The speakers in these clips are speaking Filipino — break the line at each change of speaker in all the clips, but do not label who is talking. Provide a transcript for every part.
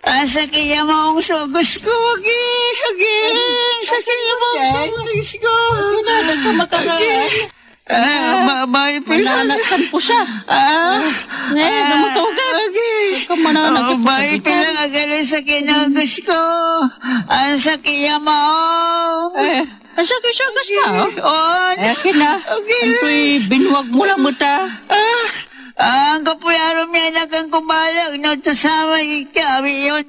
Asa kaya maong sugos ko, sa kaya maong sugos ko.
Pinalag ka makaraan.
Babay pila.
Mananakan po siya. Gamatugan. Ka mananakan po
Babay pila nga galing sa kinagos ko. Asa kaya maong.
Asa ka siya ka?
On.
Kina. Anto'y binuwag mo lang mo ta.
Ang kapuyaro may anak ang kumalag no tasama ikawi yun.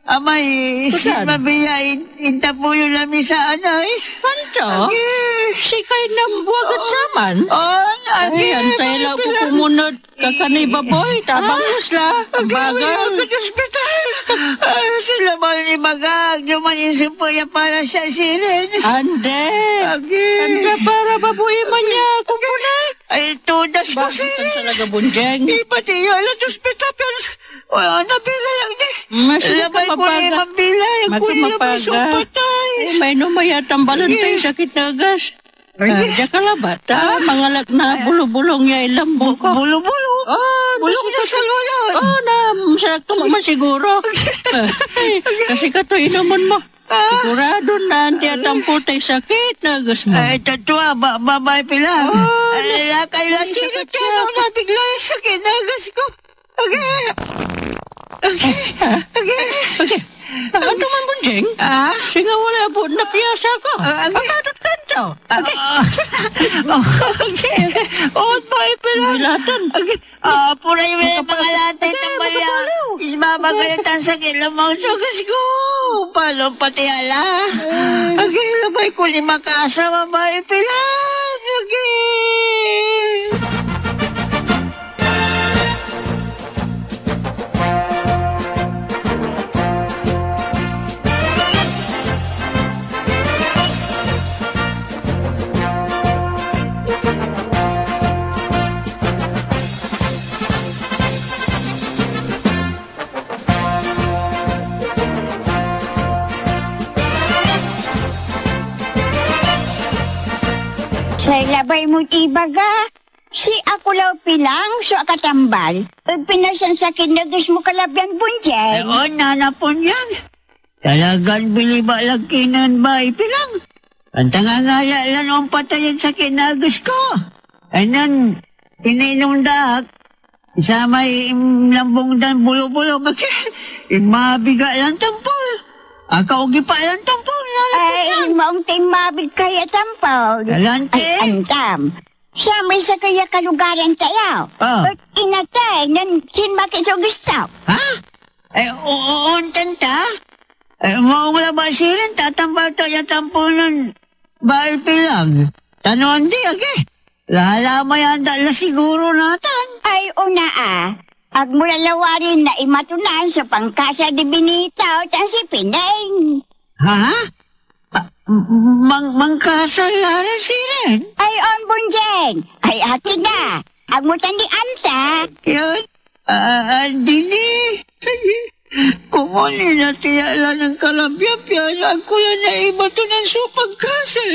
Amay, si mabiya, inta po yung lami sa anay.
Panto? Si kay nambuwagat saman?
Ay,
antay lang po kumunod. Kakanay baboy, tabangos la. Bagal.
Sila ba ni Bagag, yung manisip po yan para sa sirin.
Ande. Ande para baboy man niya, kumunag.
Ay, tudas ko
Bakit
sirin.
talaga bunjeng?
Di ba di yun, hospital, pero wala, nabila lang di.
Mas
Labay ko na yung mabila, yung kunin na pa patay.
May numayatang balantay sakit na gas. Diya ka la bata, mangalak na bulo-bulong niya ilambo ko.
Bulo-bulo? Bulong na sa loyan.
Sakto man siguro. Kasi ka to inuman mo. Sigurado na ang tiyatang putay sakit na gas mo.
Ay, tatwa, babay pila. Lakay lang sino siya nung nabigla yung sakit na gas ko. Okay.
Ano man bunjeng? Sige wala po na piyasa ko. Pagkadot kanto.
Okay. Bay pila.
Bilatan.
Pura yung mga latay tambaya. Isbabagayotan sa kilamang sugas ko. Palong pati ala. Labay ko ni makasama bay pila.
Sa ilabay mo ibaga, si ako law pilang so akatambal. Pinasan sa kinagas mo kalabyan bunjeng.
Nanapon yan. Talagang biliba lagkinan ba ipilang. Ang tangangala lang ang patayan sa kinagas ko. Anan, pinainom dak. Sa may lambong dan bulo-bulo. Mabiga lang tampol. Kaugi pa lang tampol.
Ay, maunting mabig kaya tampaw.
Galante.
Ay, antam. Siya may sa kaya kalugaran tayo. Inatay, nan sinmakit sa gusto.
Tanta. Maong labasirin, tatambal tayo tampunan. Bahay pilang. Tanon di, Lalamay ang dala siguro natin.
Ay, una Ag mula lawarin na imatunan sa pangkasa di binitaw tan si Pineng.
Mangkasalara siren?
Ay, on bunjeng. Ay, atin na. Ag mo tan di ansa.
Yun. Dini. Kumuli na tiyala ng kalabyapian. Ako lang na iba to ng supagkasal.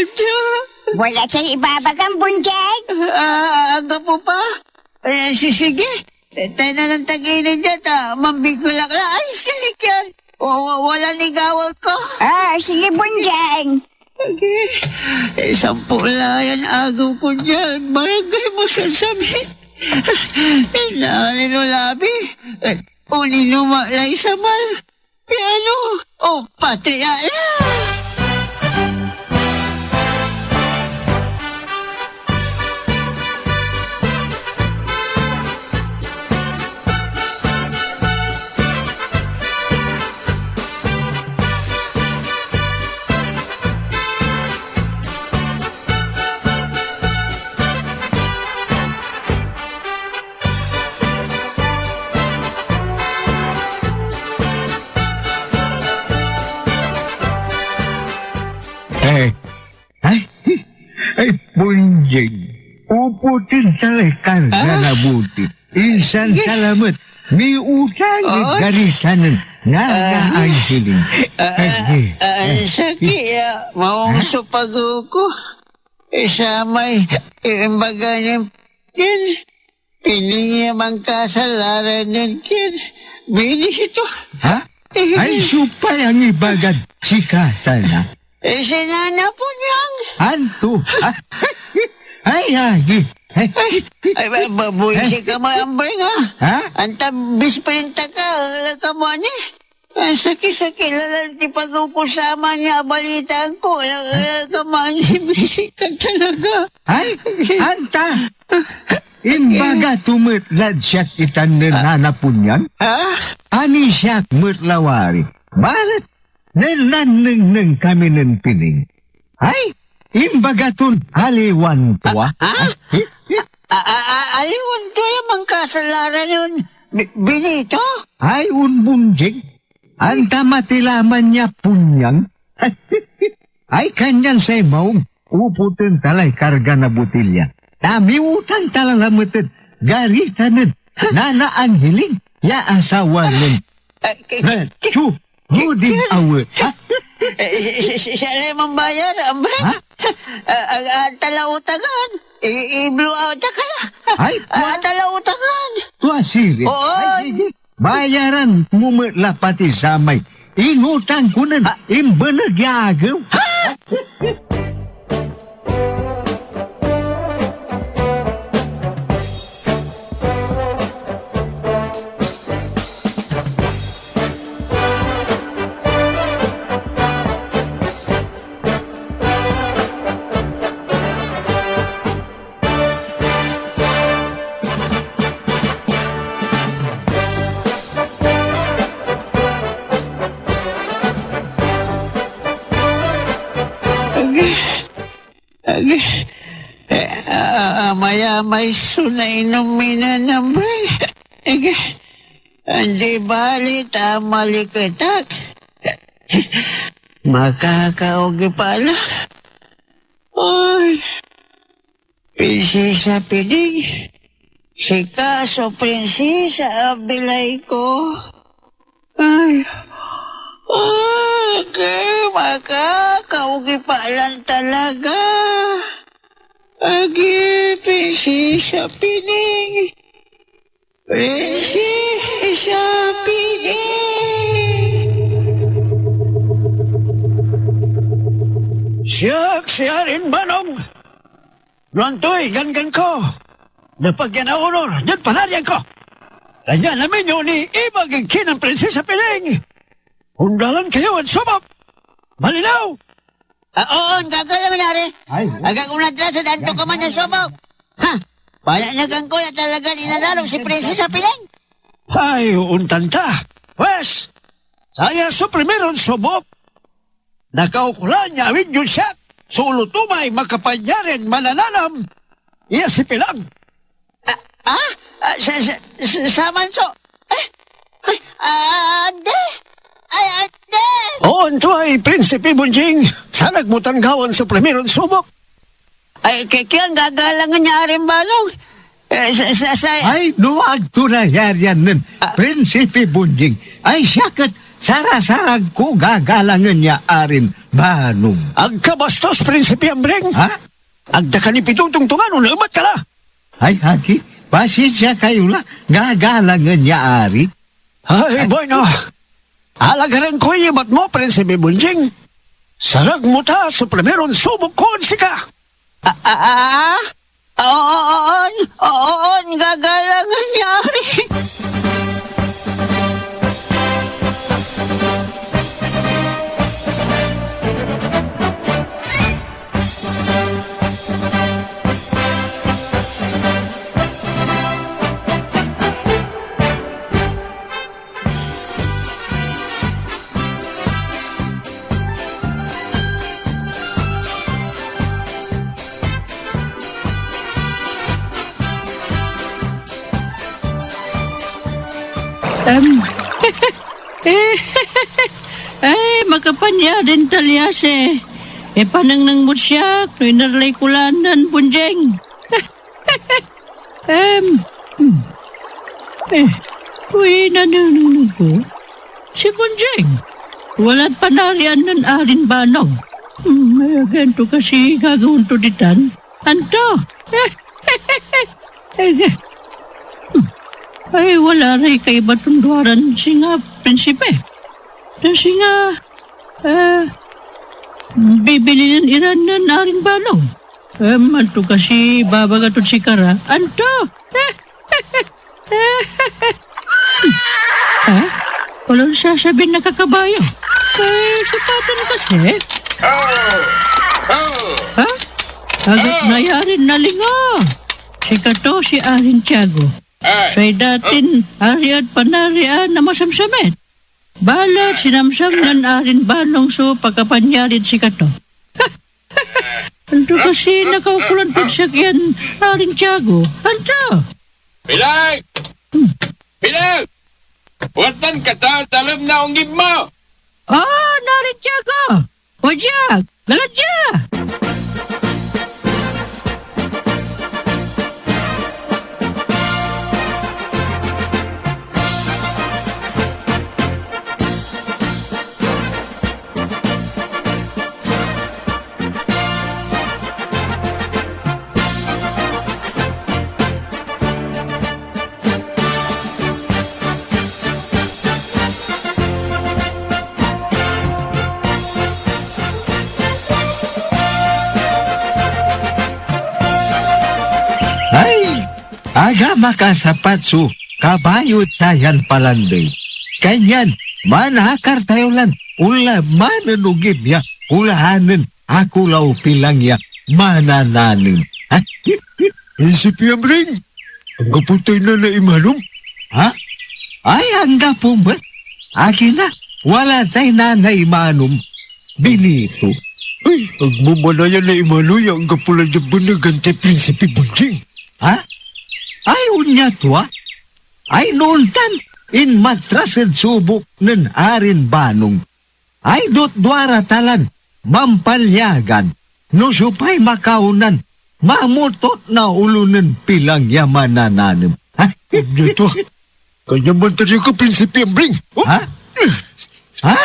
Wala sa ibabagang bunjeng.
Aga po pa. Sige. Tayo na ng taginin dyan. Mambigulak lang. Ay, silik yan. Wala nigawal ko.
Sige bunjeng.
Sampu yan agaw ko dyan. Barangay mo sasabi. Inahalin o labi. Uninuma lang sa mal. Piano. Pati ala.
Ay, bunjing. Uputin talakan na nabuti. Isang salamat. May utang garitanan na ay hiling.
Sakya, maong supag ko. Isa may imbaga niya. Piningi mang kasalaran niya. binis ito.
Ha? Ay, supay ang ibagad si Katana.
Sinana po niyang.
Anto. Ay, agi. Ay,
Ay, baboy si ka maambay nga.
ha?
Anta bisprinta ka, ka mo ni. Sakit-sakit lalang ti pag-ukusama niya, balitaan ko. Ka man, bisik ka talaga.
Ay, anta. Imbaga tumitlad siya itan nanapon yan.
Ha?
Ani siya mutlawari. Balat, nalaneng kami ng pining. Ay, imbaga tun haliwan tuwa.
Aliwan to yung mga kasalaran yun. Binito?
Ay, unbunjing. Anta matilaman niya punyang. Ay, kanyang sa imaong uputin talay karga na butilya. Tami utang talalamatid. Garitanin. Nana ang hiling. Ya asawa nun. Chu, huding awe.
Siya lemang bayar, ambay.
Ha?
Ang talautangan. I-blow out ka.
Ay,
Ang talautangan.
tuwa siri.
Oo.
Ay, sige. Bayaran mumutla pati samay. Inutang ko nun. Imbanegyagaw.
Maya may sunay numinan nambay. Hindi balit maliketak. Makakaugi pala. Ay, prinsesa pinig. Si Kaso prinsesa abilay ko. Ay, makakaugi pala talaga. Agi, prinsesa pining. Prinsesa pining. Siya rin manong. Rontoy, gangan ko. Napagyan na honor, yan panaryan ko. Kanya namin yun ni ibagin kinang prinsesa pining. Undalan kayo at subok. Malinaw. Oo, gagawin nari.
Ay,
Agak unadra sa danto ka man ng subok. Ha? Pananagan ko na talaga ninanarong si prinsesa pining. Ay, untanta. Wes, saya suprimeron subok. Nakaukulan niya awin yun siya. Sulutumay makapanyarin manananam. Iya si Pilang. Sa manso. Ande. Ay, ande.
On to ay Prinsipe Bunjing. Sa nagmutanggawan sa primeron subok.
Ay, kaya gagalangan niya rin balong.
ay, nuag tunayaryan nun. Prinsipe Bunjing. Ay, siyakat. Sarasarag ko gagalangan niya arin banong.
Agkabastos, Prinsipe Ambreng.
Ha?
Agda ka ni pitungtungtungan, unamat ka na.
Ay, haki. Pasensya kayo la. Gagalangan niya ari.
Ay, bueno. Alagaran ko ibat mo, Prinsipe Bunjing. Sarag mo ta sa primeron subok ko, sika.
Oo, gagalangan niya rin.
Ay, makapanya din talyase. Panang nang mutsyak, no inarlay kulanan, Bunjeng. Uy, nanununod ko. Si Bunjeng. Walat panarian ng arin banong. Ganto kasi gagawin to ditan. Anto? Ay, wala rin kay batundwaran si nga prinsipe. Kasi nga, bibili ng iran na naring balong. Manto kasi babagatod si Kara. Anto? Walang sasabihin na kakabayo. Sipatan kasi. Ha? Agad na yarin na lingo. Si Kato si Arin Tiago. Say datin ariad panarian na masamsamit. Balat sinamsam nan Arin Balong so pagkapanyarin si Kato. Anto kasi nakaukulan po siya kiyan Arin Tiago. Anto?
Pilang! Pilang! Watan ka ta, talam na ungib mo!
Narin Tiago! Wajak! Galadya!
Aga makasapat su, kabayot sayan palanday. Kanyan, manakar tayo lang, ula mananugib ya, ulahanan, ako law pilang ya, manananin.
Isip yan, Bring. Ang kaputay na imanom.
Ha? Ay, ang gapo ba? Akin na, wala tayo na imanom. Binito.
Ay, ang mamanayan na imanoy ang kapulan niya banagante Prinsipe Bunjing.
Ha? Ay, unya tuwa. Ay, nuntan, in matrased subok ng Arin Banong. Ay, dotdwara talan, mampalyagan, no supay makaunan, mamutot na ulunan pilang yamanananim. Ha?
Ito, kanya man tayo ka Prinsipe Bring. Oh.
Ha? Ha?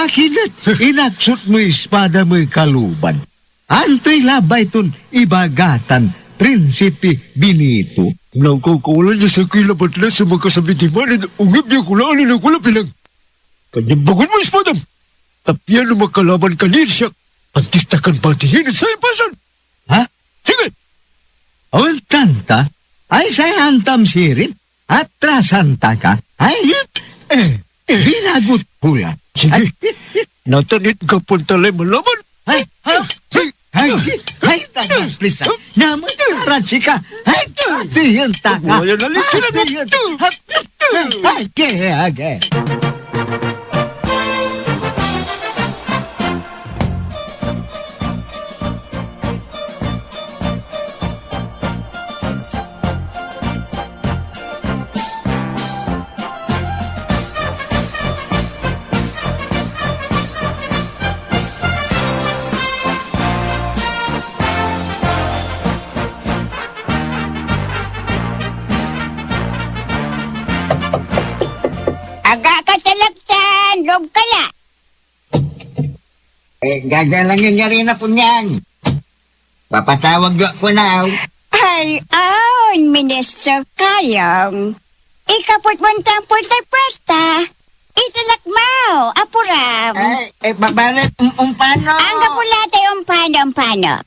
Akin at inaksot mo espada mo'y kaluban. Anto'y labay ton ibagatan, Prinsipe Benito.
Nangkukulan niya sa kilabat na sa magkasabi di manin, ungib niya kulaan na kula pilang. Kanyang bagon mo espadam. Tapyan na makalaban kanil siya. Antistakan patihin at sa ipasan.
Ha?
Sige!
Ang tanta, ay sa antam sirin, at trasanta ka, ay, hinagot hula.
Sige, natanit ka puntalay malaman.
Ay, tagas, please. Naman, ratsika. Ay, tiyan taka.
Wala na lang sila.
Age.
Aga ka talagtan, loob kala.
Gagalangin niya rin na po niyan. Papatawag niyo ako na.
Ay, Ministro Kayong. Ikapot mo ang tampol tayo pwerta. Italak mo, apuram.
Babalit, paano?
Ang kapula tayo umpano.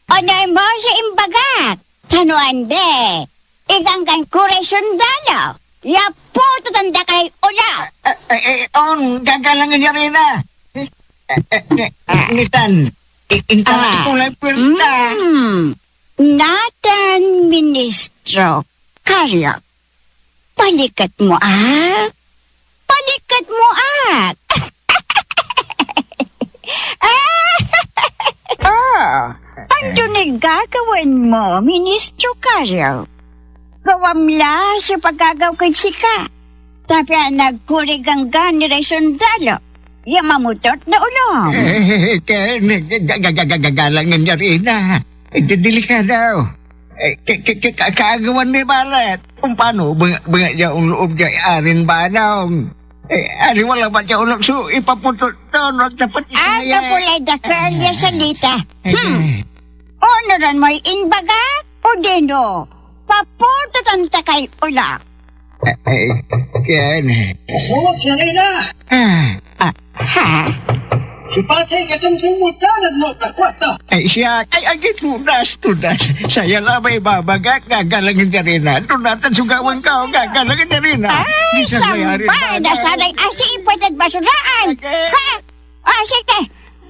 Onay mo sa imbagak. Tanuande. Iganggan kure sundalo. Yapo tutanda kay ula.
Gagalangin niya rin na. Nitan, intalak ko lang pwerta.
Natan, Ministro Kayong. Palikat mo, Palikat mo, Ano na gagawin mo, Ministro Kayong? Gawamla sa pagkagaw kay sika. Tapi nagkurig ang gani rin sundalo. Yamamutot na ulong.
Gagalangin niya rin na. Delikado. Kaagawan ni Balat. Kung paano, banga niya ang loob niya, Arin Banong. Ari wala ba niya ulog, so ipaputot to, wag dapat
Ang kapulay da karya salita. Onoran mo'y inbaga o dino. Paputot ang takay ulak.
Ken.
Kasawag siya rin na.
Ha?
Supatay ka itong sumutanan mo sa kwarto.
Siya, agit tunas. Saya lamay babaga, gagalangin ka rin na. Tunatan sugawan ka, gagalangin ka rin na.
Ay, sambay na sanay asipot at basuraan. Ha? Sige.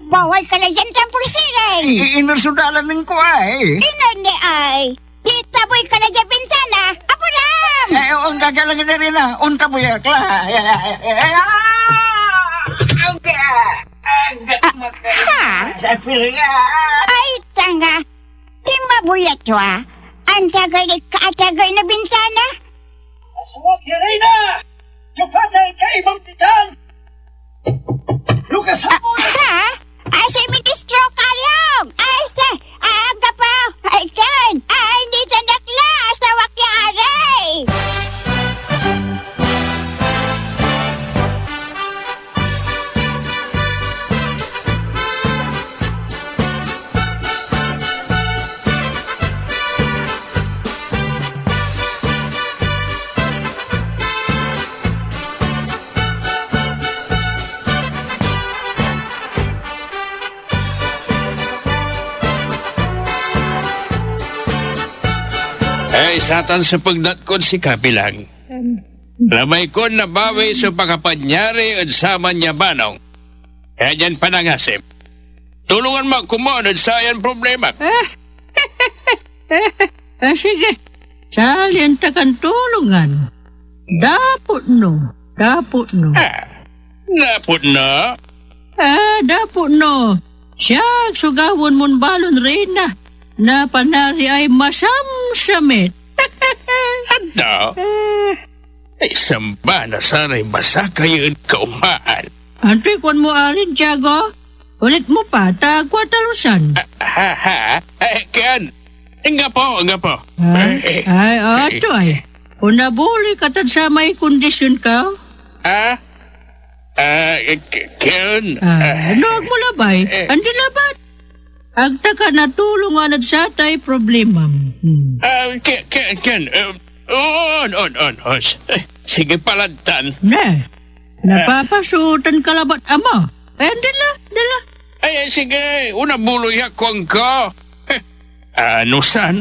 Bawal ka na dyan sa pulsiray.
Inusudalan ng ko ay.
Inani ay. Itaboy ka na dyan bintana. Apuram!
Ang gagalangin na rin na. Unta mo yakla.
Ay, tanga. Timbabuyat wa. Ang tagay na bintana.
Kasawag siya rin na. Supatay ka ibang pitan. Lukas ako.
Ha? Ay, si Ministro Karyong! Ay, aga pa! Ay, Ken! Ay, hindi sa nakla! Sa wakyari!
Ay, satan sa pagdatkod si Kapilang. Lamay ko nabawi sa pagkapanyari at sama niya banong. Kaya dyan panangasip. Tulungan mo kumunod sa yan problema.
Sige. Salyan takan tulungan. Dapot no.
Napot na.
Dapot no. Siya, sugawon mon balon rin na panari ay masamsamit.
Ano? Ay, samba na sana'y masakay at kaumaan.
Antoy kwan mo arin, Tiago? Ulit mo pa, tagwa talusan.
Ay, Ken. Nga po.
Ay, ato ay. Kung nabuli ka tad sa may kondisyon ka,
Ken.
nuag mo labay, andi labat. Agta ka natulungan at sa tay problema.
Ken. Sige palantan.
Napapasutan ka labat ama. Ay, dila.
Ay, sige. Una buloy akwang ko. Ano san?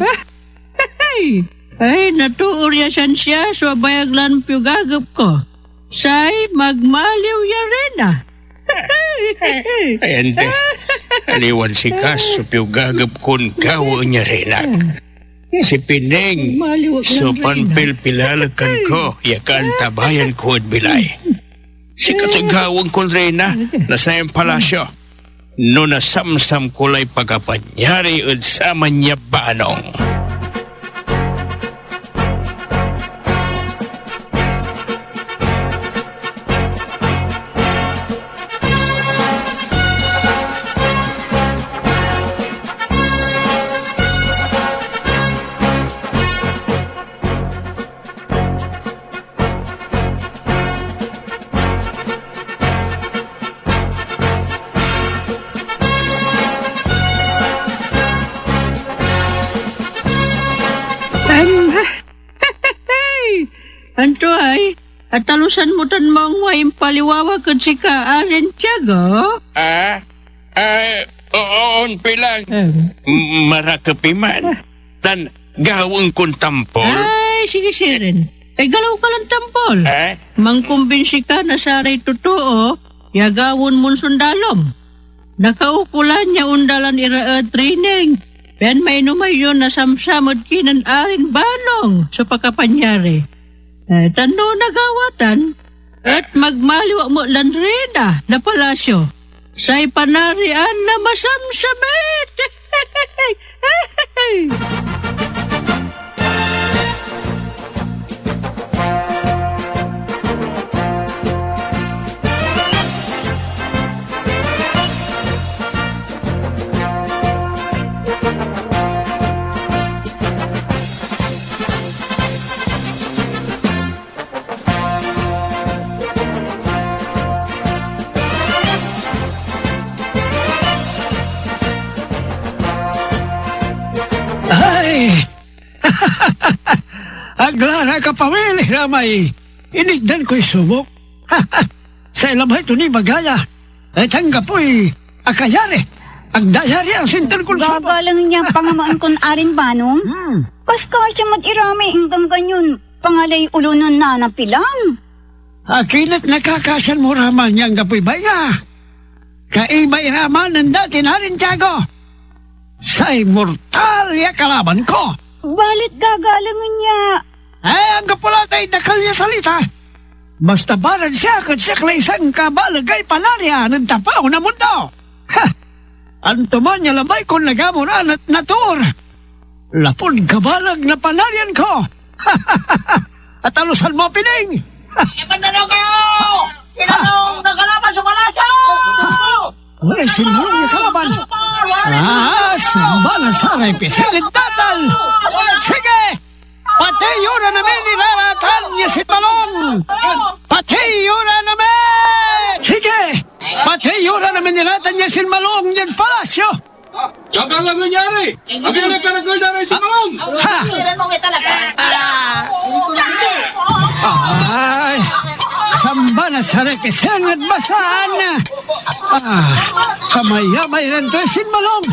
Ay, natuuryasan siya so bayaglan piyugagap ko. Say, magmaliw ya rin
Ay, hindi. Aliwan si Kas, supyo gagap kun gawa niya rin. Si Pining, so panpilpilalakan ko, yakan tabayan ko at bilay. Si katagawang kun rin nasa yung palasyo. No nasamsam kulay pagkapanyari at sama niya banong.
Anto ay, at talusan mo tan mong wayang paliwawa kan si ka Aren Tiago?
Oon pilang. Marakapiman. Tan gawang kong tampol.
Ay, sige siren. Ay, galaw ka lang tampol. Mangkumbinsi ka na saray totoo, yagawon mon sundalom. Nakaupulan niya undalan ira training. Ben may numayon na samsamod kinan Aren Banong sa pagkapanyari. Tando nagawatan at magmaliwa mo lanreda na palasyo. Sa'y panarian na masamsamit.
Aglara ka pamili, Ramay. Inigdan ko'y subok. Sa ilabay to ni Bagaya. Ay tanggap po'y akayari. Agdayari ang sinter kong subok.
Gagalang niya pangamaan kon arin banong. Pas ka siya mag-irami hanggang ganyan. Pangalay ulo ng nanapilang.
Akinat nakakasan mo raman niyang gapoy baya. Kaibay raman ng dati na rin, Tiago. Sa immortal ya kalaban ko.
Balit gagalangan niya.
Ay, ang kapulatay dakal niya salita. Basta balan siya kat siya klaysang kabalagay panarya ng tapaw na mundo. Ha! Antuman niya labay kung nagamuran at natur. Lapod kabalag na panaryan ko. At alusan mo, Pining.
Ipananaw kayo! Pinanong nagkalaban sa palasyo!
Wala sinulong niya kalaban. Samba na sana'y pisilid tatal. Sige! Patayo na namin nilarakan niya si Balong! Patayo na namin! Sige! Patayo na namin nilatan niya si Balong niyan palasyo!
Diyan ka lang nangyari! Ang yung nagkaragol na rin si Malong!
Ha! Ay! Samba na sana'y pisilid basaan! Kamay-yamay rin to si Balong!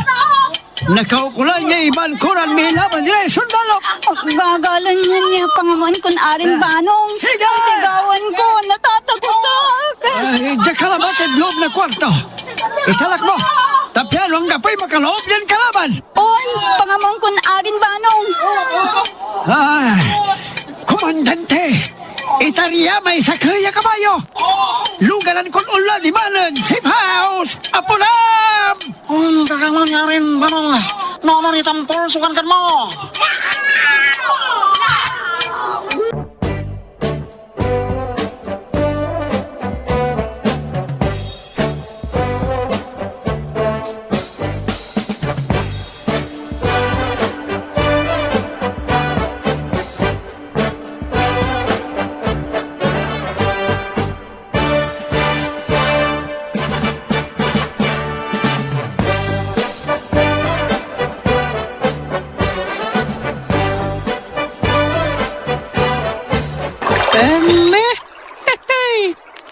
Nakaukulay niya iban kuran may laban nila sundalo!
Gagalang niya pangamaan kon arin banong.
Sige!
Sigawan ko, natatagutak.
Ay, diyan kalabatid loob na kwarto. Italak mo. Tapyalo ang gapoy makaloob niyan kalaban.
On, pangamaan kon arin banong.
Ay, komandante. Itarya may sakaya kabayo. Lugaran kon ulan di manan. Safe house. Apulam!
Ang kakaman nga rin, Banong. Naman itampol, sukan kan mo.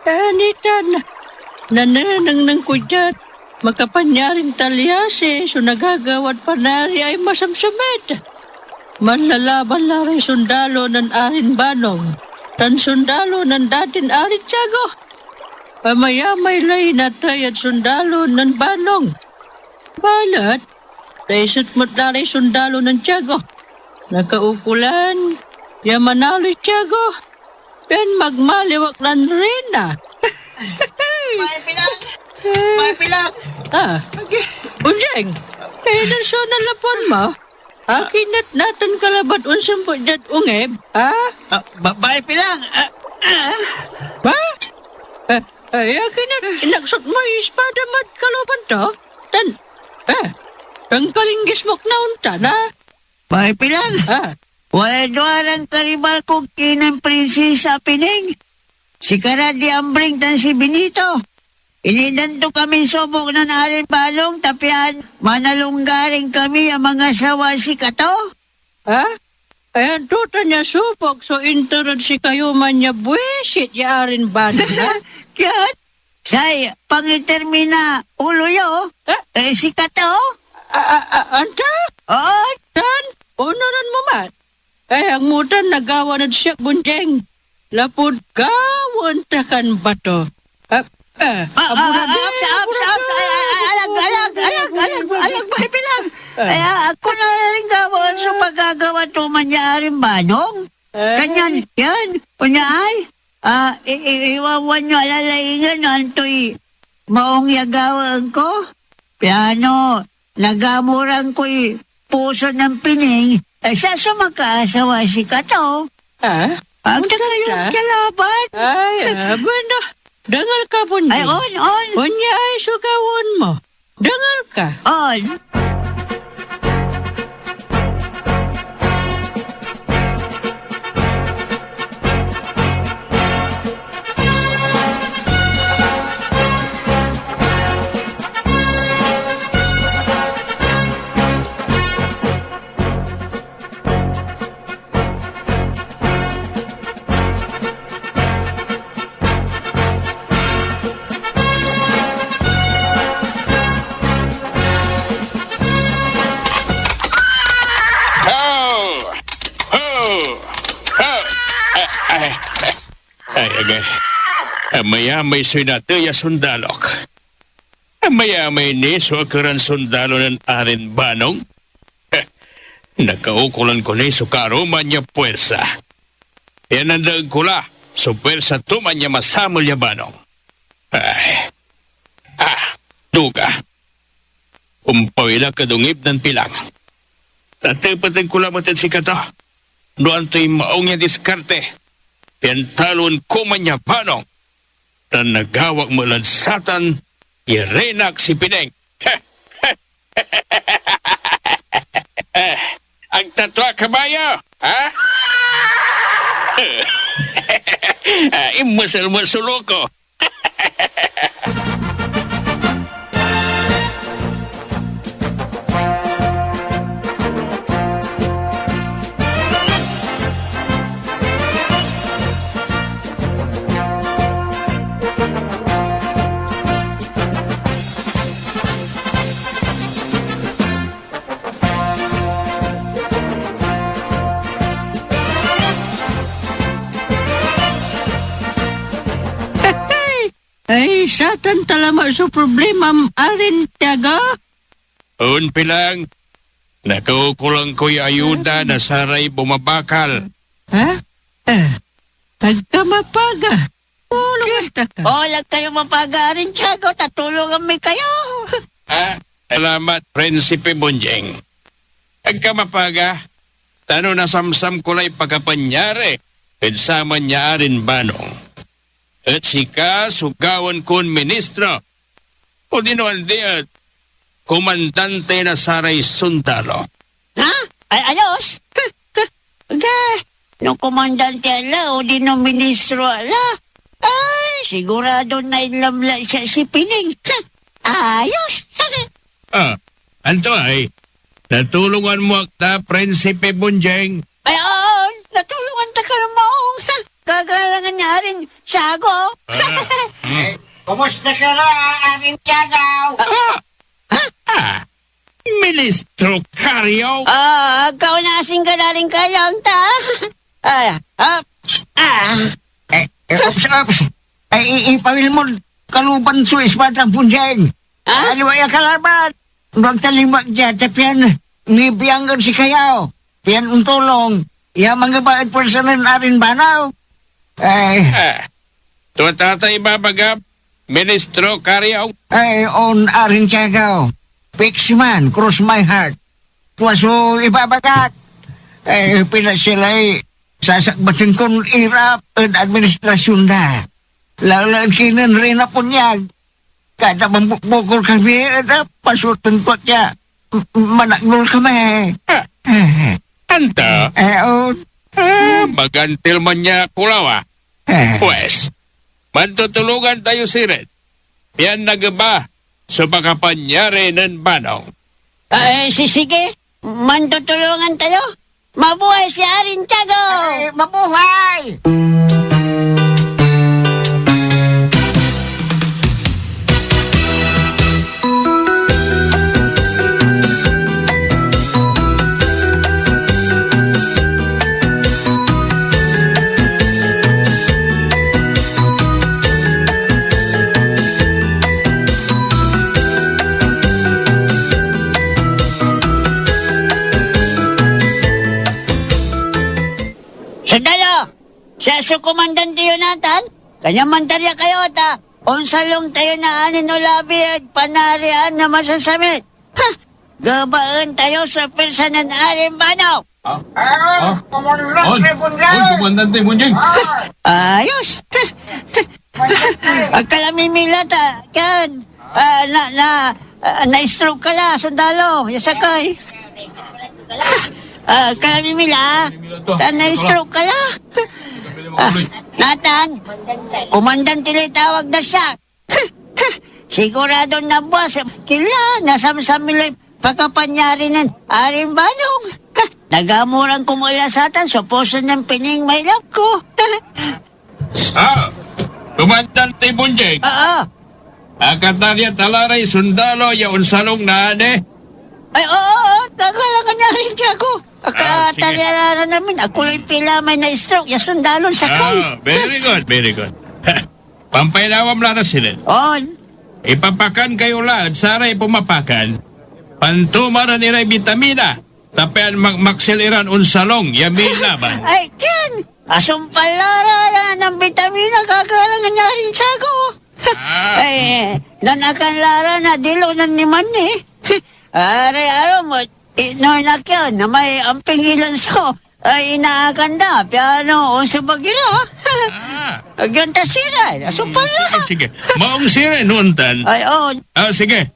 Anitan, nananang ng kudyat, makapanyaring talyase, so nagagawad panari ay masamsamit. Manlalaban lari sundalo ng arin banong, tan sundalo ng datin arin tiyago. Pamayamay lay natayad sundalo ng banong. Balat, taisot mo't lari sundalo ng tiyago. Nakaukulan, yamanalo tiyago. Pen magmaliwak ng rina.
May pilang!
Unjeng, so nalapon mo? Akinat natin kalabat unsang po dyan ungeb, ha?
May pilang!
Ba? Akinat, inaksot mo yung espada mat kalaban to? Tan, ang kalinggis mok na unta na?
May pilang! Walang karibal kong kinang prinsesa Pining. Si Karadi Ambring tan si Benito. Ininanto kami subok na narin balong tapian. Manalunggaring kami ang mga sawa si Kato.
Ayan, tuta niya supok, so interod si kayo man niya buwisit yaarin ba na?
Kaya, say, pangitermina ulo yo. Si Kato.
Anta?
Oo.
Tan? Unuran mo man? Ang mutan nagawa na siya bunjeng. Lapod gawan takan bato.
Alag, may pilang. Ako na rin gawan sa paggagawa to manyaaring banong. Kanyan, yan. Kunya ay, iwawan nyo alalaingan nanto'y maong yagawang ko. Piano, nagamurang ko'y puso ng Pining. Siya sumaka-asawa si Kato. Ang tagal yung kalaban.
Bueno. Dangal ka, Bunjing.
Ay, on.
Unya ay sugawon mo. Dangal ka.
On.
Agay. Amaya-may sunataya sundalok. Amaya-may ni suakaran sundalo ng arin banong. Nakaukulan ko ni sukaruman niya puwersa. Yan ang daag ko la. So puwersa tuman niya masamol niya banong. Ay. Duga. Umpawila kadungib ng pilang. Tatapatan ko lang matid si kato. Doon to'y maong niya diskarte. Piantalon ko man niya banong. Na nagawag mo lansatan, irenak si Pineng. Ang tatwa kabayo, ha? Imusal-musulo ko.
Ay, satan talama sa problema arin tiaga.
Un pilang, nakaukulang ko'y ayuda na saray bumabakal.
Ha? Tagkamapaga. Tulungan ta ka.
Lag kayo mapagarin, Tiago. Tatulungan mi kayo.
Salamat, Prinsipe Bunjing. Agkamapaga, tano na samsam kulay pagkapanyari, pinsama niya arin banong. At sika, sugawan kon ministro. O dinuan diat, komandante na saray sundalo.
Ha? Ay, ayos? Okay. No komandante ala o di no ministro ala. Ay, sigurado na ilamla siya si Pining. Ayos.
Anto ay, natulungan mo akta, Prinsipe Bunjing.
Ay, oo. Natulungan ta ka maong. Kagalangan niya rin sago.
Kumusta ka na, aking Tiagaw?
Ministro Carrio.
Ikaw na asing ka na rin kayang ta.
Ops. Ipawil mo kaluban sa isbatang punjeng. Ano ay kalaban? Huwag talimak dyan, tapian, nibiyanggan si Kayaw. Pian untulong. Ya mga baad personan arin banaw.
Tuwa tatay babagap, Ministro Carrio.
On arin Tiagaw. Fix man, cross my heart. Tuwaso ibabagat. Pila sila'y sasakbatin kong irap at administrasyon na. Lalaan kinan rin na punyag. Kada mambukbukol kami, pasutan ko niya. Managnol kami.
Anta? Magantil man niya kulawa. Pues, mantutulungan tayo si Red. Yan nagaba sa makapanyari ng banong.
Sige, mantutulungan tayo. Mabuhay si Arin Tiago!
Mabuhay!
Sandalo! Sa sukumandante yun natin, kanya mantarya kayo ta, unsalong tayo na anin o labi at panarian na masasamit. Gabaan tayo sa persa ng aring banaw.
Komandante Bunjing.
Ayos! Ang kalamimila ta, kan, na-stroke ka la, sundalo, yasakay. Kalamimila, na-stroke ka la. Nathan, kumandante tawag na siya. Sigurado na boss, kila, nasamsamilay pagkapanyari ng aring banong. Nagamurang kumulasatan sa puso ng Pining may love ko.
Kumandante Bunjing.
Oo.
Akatarya talaray sundalo ya unsalong naane.
Ay, oo, kagalangan niya rin siya ako.
sige.
Akataliaran namin, ako lang pila may na-stroke, ya sundalon sakay.
Very good, very good. Pampainawam lang na sila.
On,
Ipapakan kayo lang, saray pumapakan. Pantumara nila vitamina. Tapian maksiliran unsalong, yamin laban.
ay, Ken, asumpalara ng vitamina, kagalangan niya rin siya ako. Ay, nanakan lara na dilo na ni man eh. Are-aro mo, inornak yun na may ampigilan so. Ay, inaakan na, piano, o sa bagila. Agyan ta sira, asumpala.
Sige, maong sire nuntan.
Ay, on.
Sige,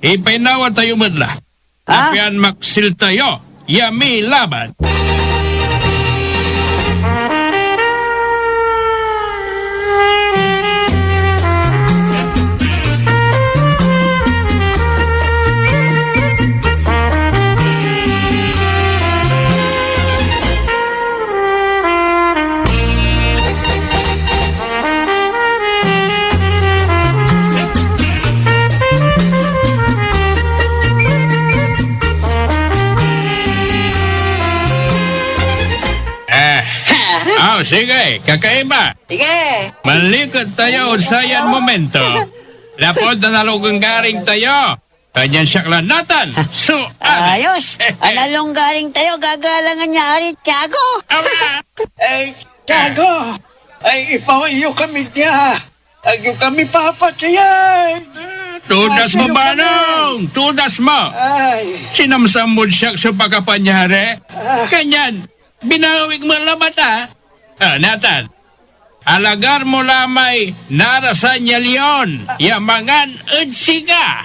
ipainawa tayo madla.
Ah?
Tapian maksil tayo, yami laban. Sige, kakaiba.
Sige.
Malikot tayo sa yan momento. Lapod na nalugang garing tayo. Kanyan siyaklanatan. So,
Ayos. Analong galing tayo, gagalangan niya arit, Tiago.
Ay, Tiago! Ay, ipawayo kami niya! Agyo kami papatsayan!
Tudas mo, Manong! Tudas mo!
Ay,
Sinamsamod siya sa pagkapanyari. Kanyan, binawig mo labat, ha? Nathan, alagar mo lamay narasan niya liyon. Yamangan utsiga.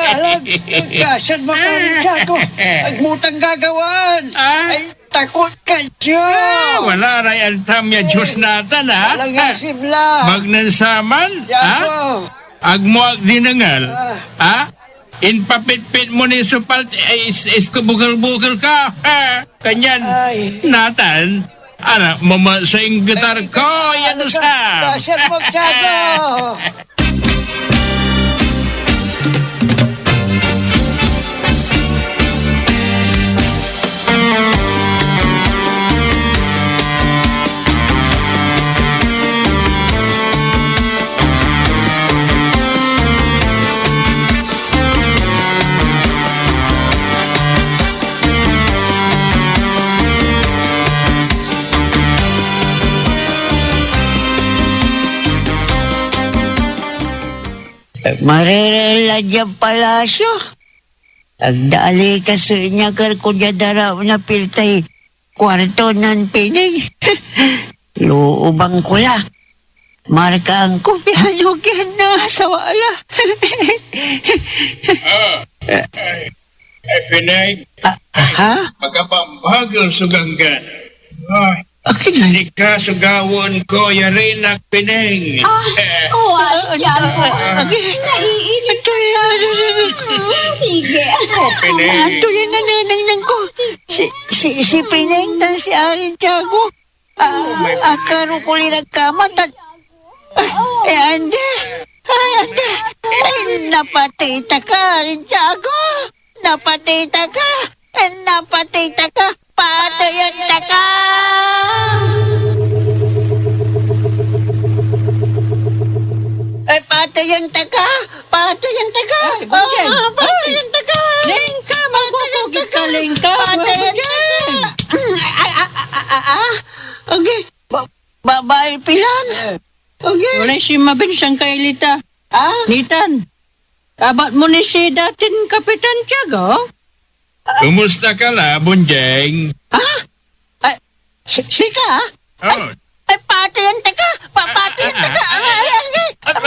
alag, gasan mo ka rin, Tiago! Agmutang gagawan! Ay, takot ka dyan!
Wala ray altam ya Diyos natin, ha?
Walang simla!
Magnansaman, ha?
Tiago!
Agmuag dinangal, ha? Inpapit-pit mo ni supal, iskubukal-bukal ka, ha? Kanyan,
Ay.
Nathan, mama sa gitar ko, yan sa.
Gasan mo, Tiago!
Marirela dyan palasyo. Agdali kasi niya karkudya daraw na piltay kwarto ng pinig. Luubang ko la. Marka ang kupihanog yan na sa wala.
Pinay,
Ha?
magkapambagal suganggan. Ay,
Okay na.
sika sugawon ko, yarinak pineng.
Tiago. Naiinit ka na. Sige.
Pineng.
Ato yan na nanang ko. Si Pineng tan si Arin Tiago. Akaro ko rin nagkamat at... Ande. Ande. Napatita ka Arin Tiago. Napatita ka. Napatita ka. Patayan ta ka. Ay, patayan ta ka. Patayan ta ka.
Bujeng.
Patayan ta ka.
Lingka, magpupugit ka, Lingka.
Patayan ta ka. Okay. Babae pilan. Okay.
Wala si mabinsang kailita. Nitan, abat mo ni si datin Kapitan Tiago?
Kumusta ka la, Bunjeng?
Sika?
Oh,
Ay, patayan ta ka. Patayan ta ka.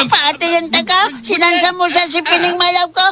Patayan ta ka. Sinansa mo sa si Pining Malaw ko.